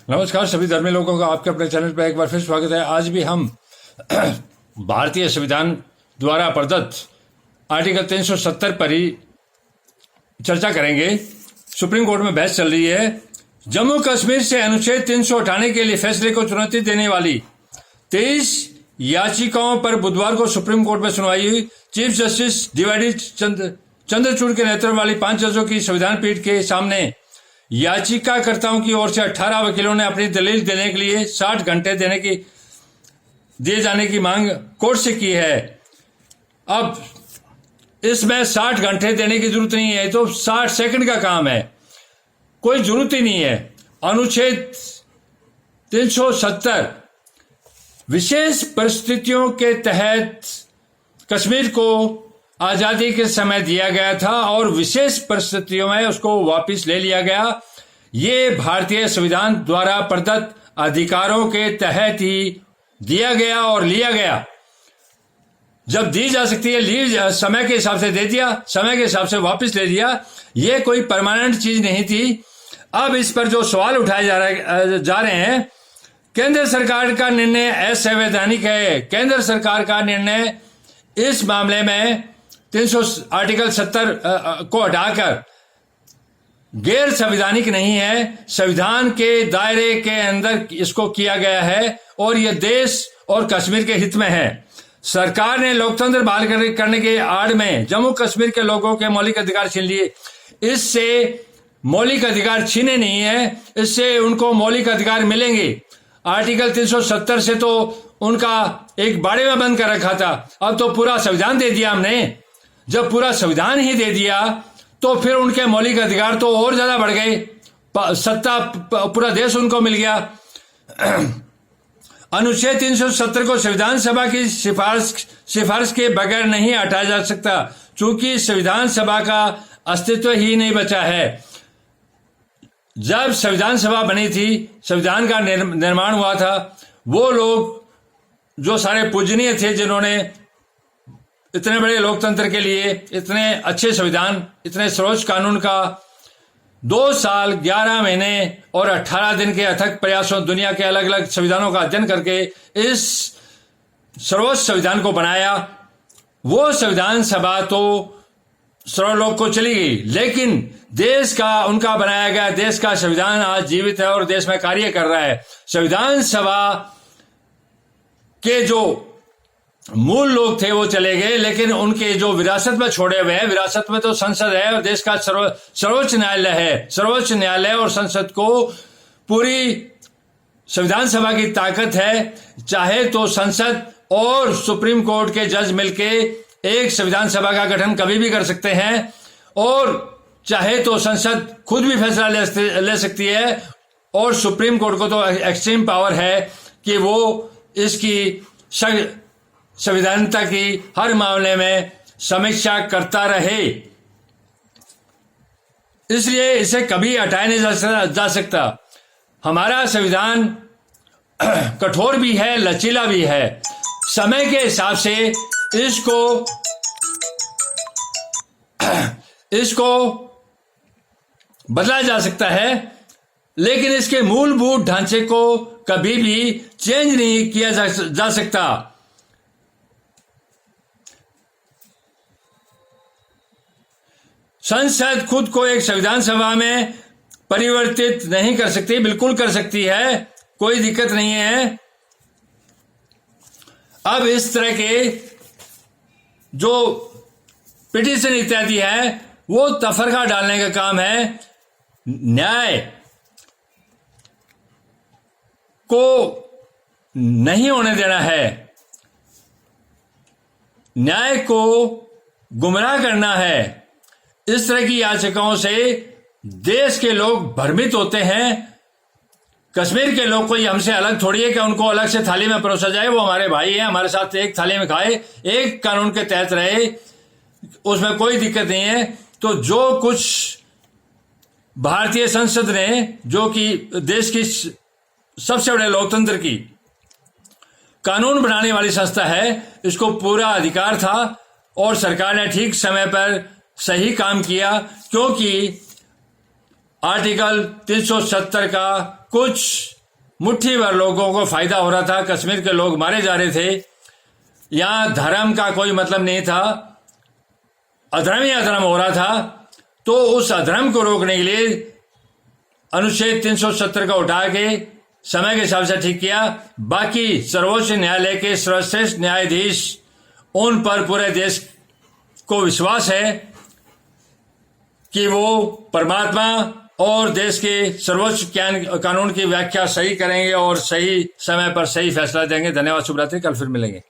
नमस्कार सभी धर्मी लोगों का आपके अपने चैनल पर एक बार फिर स्वागत है। आज भी हम भारतीय संविधान द्वारा प्रदत्त आर्टिकल 370 पर ही चर्चा करेंगे। सुप्रीम कोर्ट में बहस चल रही है। जम्मू कश्मीर से अनुच्छेद 300 हटाने के लिए फैसले को चुनौती देने वाली 23 याचिकाओं पर बुधवार को सुप्रीम कोर्ट में सुनवाई हुई। चीफ जस्टिस डीवाई चंद्रचूड़ के नेतृत्व वाली 5 जजों की संविधान पीठ के सामने याचिकाकर्ताओं की ओर से 18 वकीलों ने अपनी दलील देने के लिए 60 घंटे दिए जाने की मांग कोर्ट से की है। अब इसमें 60 घंटे देने की जरूरत नहीं है, तो 60 सेकंड का काम है, कोई जरूरत ही नहीं है। अनुच्छेद 370 विशेष परिस्थितियों के तहत कश्मीर को आजादी के समय दिया गया था और विशेष परिस्थितियों में उसको वापस ले लिया गया। ये भारतीय संविधान द्वारा प्रदत्त अधिकारों के तहत ही दिया गया और लिया गया। जब दी जा सकती है, समय के हिसाब से दे दिया, समय के हिसाब से वापस ले दिया। ये कोई परमानेंट चीज नहीं थी। अब इस पर जो सवाल उठाए जा रहे हैं, केंद्र सरकार का निर्णय असंवैधानिक है। केंद्र सरकार का निर्णय इस मामले में आर्टिकल 70 को हटाकर गैर संवैधानिक नहीं है, संविधान के दायरे के अंदर इसको किया गया है और यह देश और कश्मीर के हित में है। सरकार ने लोकतंत्र बहाल करने के आड़ में जम्मू कश्मीर के लोगों के मौलिक अधिकार छीन लिए। इससे मौलिक अधिकार छीने नहीं है, इससे उनको मौलिक अधिकार मिलेंगे। आर्टिकल 370 से तो उनका एक बाड़े में बंद कर रखा था, अब तो पूरा संविधान दे दिया हमने। जब पूरा संविधान ही दे दिया तो फिर उनके मौलिक अधिकार तो और ज्यादा बढ़ गए, सत्ता पूरा देश उनको मिल गया। अनुच्छेद 370 को संविधान सभा की सिफारिश के बगैर नहीं हटाया जा सकता, चूंकि संविधान सभा का अस्तित्व ही नहीं बचा है। जब संविधान सभा बनी थी, संविधान का निर्माण हुआ था, वो लोग जो सारे पूजनीय थे, जिन्होंने इतने बड़े लोकतंत्र के लिए इतने अच्छे संविधान, इतने सर्वोच्च कानून का 2 साल 11 महीने और 18 दिन के अथक प्रयासों दुनिया के अलग अलग संविधानों का अध्ययन करके इस सर्वोच्च संविधान को बनाया। वो संविधान सभा तो सर्वलोक को चली गई, लेकिन देश का उनका बनाया गया देश का संविधान आज जीवित है और देश में कार्य कर रहा है। संविधान सभा के जो मूल लोग थे वो चले गए, लेकिन उनके जो विरासत में छोड़े हुए हैं, विरासत में तो संसद है और देश का सर्वोच्च न्यायालय है। सर्वोच्च न्यायालय और संसद को पूरी संविधान सभा की ताकत है। चाहे तो संसद और सुप्रीम कोर्ट के जज मिलके एक संविधान सभा का गठन कभी भी कर सकते हैं, और चाहे तो संसद खुद भी फैसला ले सकती है, और सुप्रीम कोर्ट को तो एक्सट्रीम पावर है कि वो इसकी संविधानिकता की हर मामले में समीक्षा करता रहे। इसलिए इसे कभी हटाया नहीं जा सकता। हमारा संविधान कठोर भी है, लचीला भी है। समय के हिसाब से इसको बदला जा सकता है, लेकिन इसके मूलभूत ढांचे को कभी भी चेंज नहीं किया जा सकता। संसद खुद को एक संविधान सभा में परिवर्तित नहीं कर सकती, बिल्कुल कर सकती है, कोई दिक्कत नहीं है। अब इस तरह के जो पिटीशन इत्यादि है वो तफरका डालने का काम है। न्याय को नहीं होने देना है, न्याय को गुमराह करना है। इस तरह की याचिकाओं से देश के लोग भ्रमित होते हैं। कश्मीर के लोग कोई हमसे अलग थोड़ी है कि उनको अलग से थाली में परोसा जाए। वो हमारे भाई हैं, हमारे साथ एक थाली में खाए, एक कानून के तहत रहे, उसमें कोई दिक्कत नहीं है। तो जो कुछ भारतीय संसद ने, जो कि देश की सबसे बड़े लोकतंत्र की कानून बनाने वाली संस्था है, इसको पूरा अधिकार था और सरकार ने ठीक समय पर सही काम किया, क्योंकि आर्टिकल 370 का कुछ मुट्ठी भर लोगों को फायदा हो रहा था, कश्मीर के लोग मारे जा रहे थे, यहां धर्म का कोई मतलब नहीं था, अधर्म ही अधर्म हो रहा था। तो उस अधर्म को रोकने के लिए अनुच्छेद 370 का उठा के समय के हिसाब से ठीक किया। बाकी सर्वोच्च न्यायालय के सर्वश्रेष्ठ न्यायाधीश, उन पर पूरे देश को विश्वास है कि वो परमात्मा और देश के सर्वोच्च कानून की व्याख्या सही करेंगे और सही समय पर सही फैसला देंगे। धन्यवाद, शुभ रात्रि, कल फिर मिलेंगे।